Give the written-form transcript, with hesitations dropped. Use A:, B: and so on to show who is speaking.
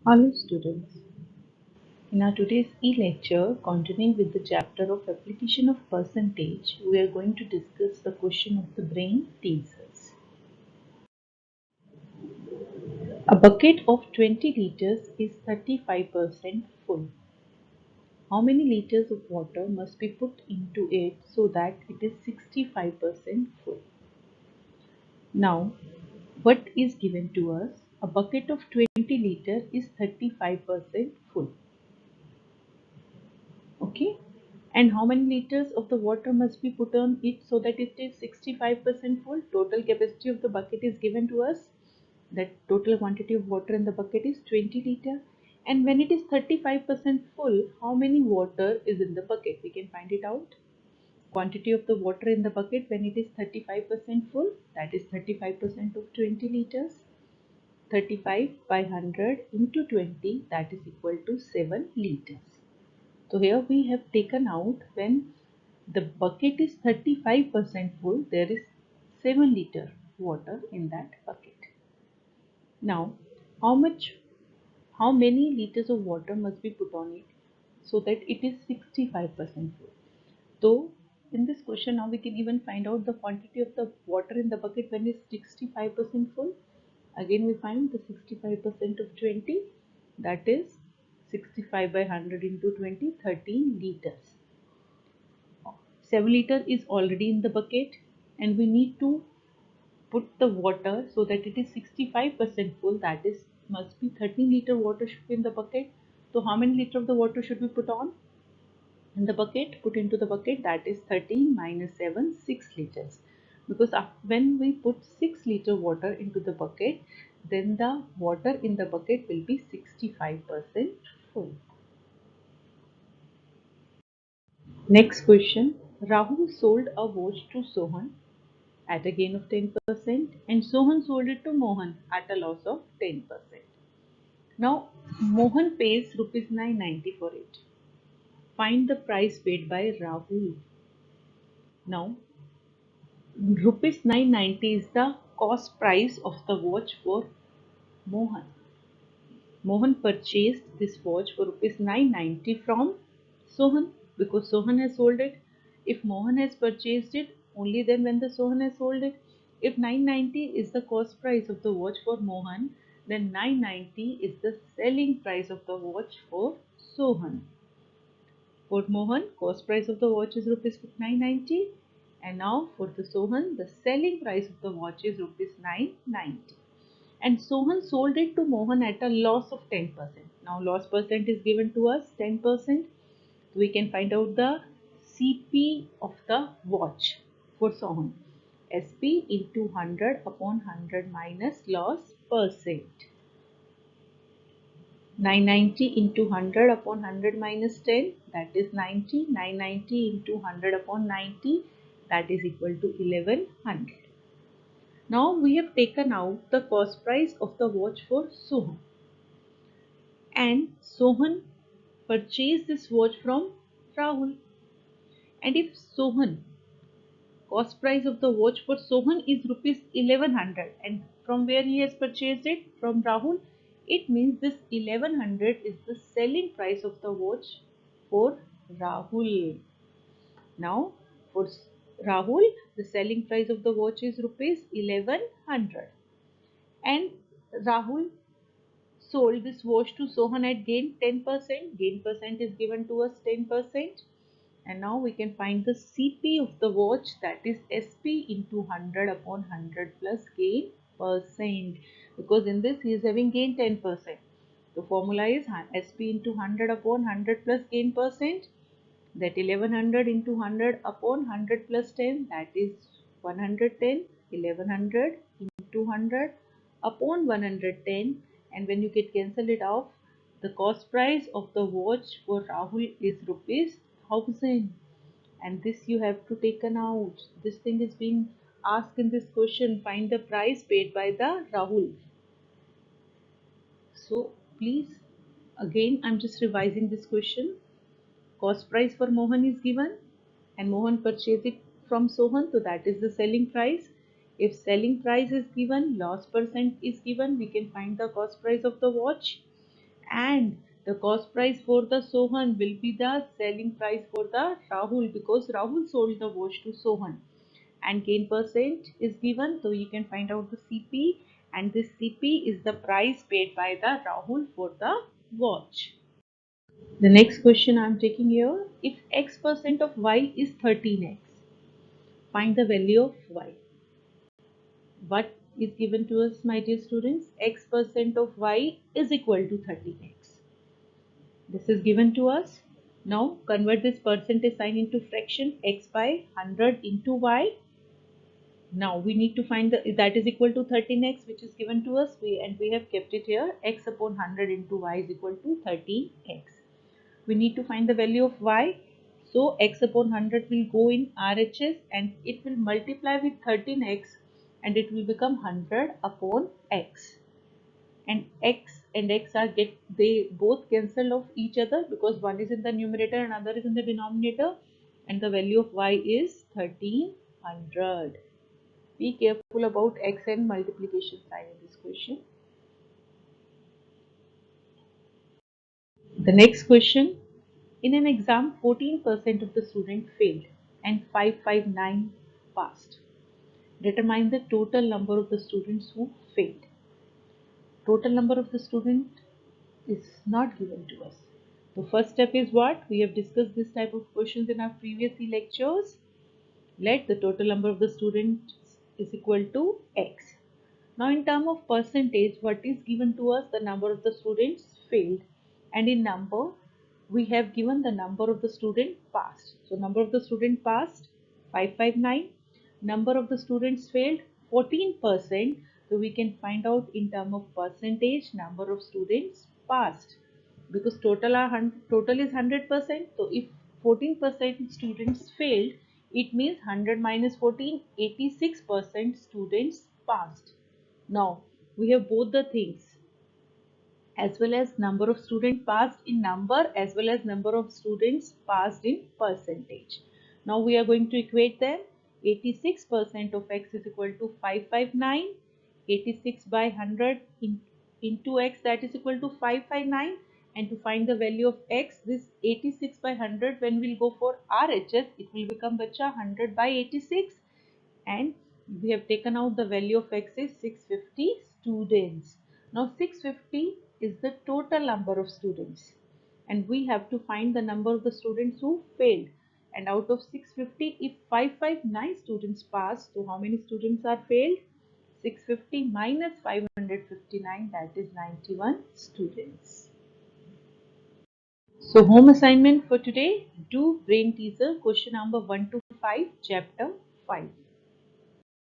A: Hello students, in our today's e-lecture continuing with the chapter of application of percentage, we are going to discuss the question of the brain teasers. A bucket of 20 liters is 35% full. How many liters of water must be put into it so that it is 65% full? Now, what is given to us? A bucket of 20 liters is 35% full. Okay, and how many liters of the water must be put on it so that it is 65% full? Total capacity of the bucket is given to us. That total quantity of water in the bucket is 20 liter. And when it is 35% full, how many water is in the bucket? We can find it out. Quantity of the water in the bucket when it is 35% full, that is 35% of 20 liters. 35 by 100 into 20, that is equal to 7 liters. So here we have taken out when the bucket is 35% full, there is 7 liter water in that bucket. Now, how much, how many liters of water must be put on it so that it is 65% full? So, in this question now we can even find out the quantity of the water in the bucket when it is 65% full. Again we find the 65% of 20, that is 65 by 100 into 20, 13 liters. 7 liter is already in the bucket and we need to put the water so that it is 65% full, that is must be 13 liter water should be in the bucket. So how many liter of the water should we put on in the bucket, put into the bucket? That is 13 minus 7, 6 liters, because when we put 6 liter water into the bucket, then the water in the bucket will be 65% full. Next question. Rahul sold a watch to Sohan at a gain of 10% and Sohan sold it to Mohan at a loss of 10%. Now Mohan pays rupees 990 for it. Find the price paid by Rahul. Now rupees 990 is the cost price of the watch for Mohan. Mohan purchased this watch for rupees 990 from Sohan because Sohan has sold it. If Mohan has purchased it, only then when the Sohan has sold it. If 990 is the cost price of the watch for Mohan, then 990 is the selling price of the watch for Sohan. For Mohan, cost price of the watch is rupees 990, and now for the Sohan, the selling price of the watch is rupees 990. And Sohan sold it to Mohan at a loss of 10%. Now loss percent is given to us 10%. So we can find out the CP of the watch for Sohan. SP into 100 upon 100 minus loss percent. 990 into 100 upon 100 minus 10, that is 90. 990 into 100 upon 90, that is equal to 1100. Now we have taken out the cost price of the watch for Sohan. And Sohan purchased this watch from Rahul. And if Sohan, cost price of the watch for Sohan is rupees 1100, and from where he has purchased it? From Rahul. It means this 1100 is the selling price of the watch for Rahul. Now for Rahul, the selling price of the watch is rupees 1100, and Rahul sold this watch to Sohan at gain 10%. Gain percent is given to us 10%. And now we can find the CP of the watch, that is SP into 100 upon 100 plus gain percent, because in this he is having gain 10%. The formula is SP into 100 upon 100 plus gain percent, that 1100 into 100 upon 100 plus 10, that is 110. 1100 into 100 upon 110, and when you get cancel it off, the cost price of the watch for Rahul is rupees 1000, and this you have to taken out. This thing is being asked in this question. Find the price paid by the Rahul. So please, again I'm just revising this question. Cost price for Mohan is given and Mohan purchased it from Sohan, so that is the selling price. If selling price is given, loss percent is given, we can find the cost price of the watch. and the cost price for the Sohan will be the selling price for the Rahul, because Rahul sold the watch to Sohan, and gain percent is given, so you can find out the CP, and this CP is the price paid by the Rahul for the watch. The next question I am taking here, if x% of y is 13x, find the value of y. What is given to us, my dear students? X% of y is equal to 13x. This is given to us. Now convert this percentage sign into fraction, x by 100 into y. Now we need to find that is equal to 13x, which is given to us, and we have kept it here. X upon 100 into y is equal to 13x. We need to find the value of y. So x upon 100 will go in RHS and it will multiply with 13x, and it will become 100 upon x. And x are they both cancel off each other, because one is in the numerator and another is in the denominator, and the value of y is 1300. Be careful about x and multiplication sign in this question. The next question, in an exam 14% of the student failed and 559 passed. Determine the total number of the students who failed. Total number of the student is not given to us. The first step is what? We have discussed this type of questions in our previous lectures. Let the total number of the students is equal to x. Now in term of percentage, what is given to us? The number of the students failed, and in number we have given the number of the student passed. So number of the student passed 559, number of the students failed 14%. So we can find out in term of percentage number of students passed, because total is 100%. So if 14% students failed, it means 100 minus 14, 86% students passed. Now we have both the things, as well as number of students passed in number as well as number of students passed in percentage. Now we are going to equate them. 86% of x is equal to 559. 86 by 100 into x, that is equal to 559. And to find the value of x, this 86 by 100, when we'll go for RHS, it will become bacha 100 by 86, and we have taken out the value of x is 650 students. Now 650 is the total number of students, and we have to find the number of the students who failed. And out of 650, if 559 students passed, so how many students are failed? 650 minus 559, that is 91 students. So home assignment for today, do brain teaser question number 1 to 5, chapter 5.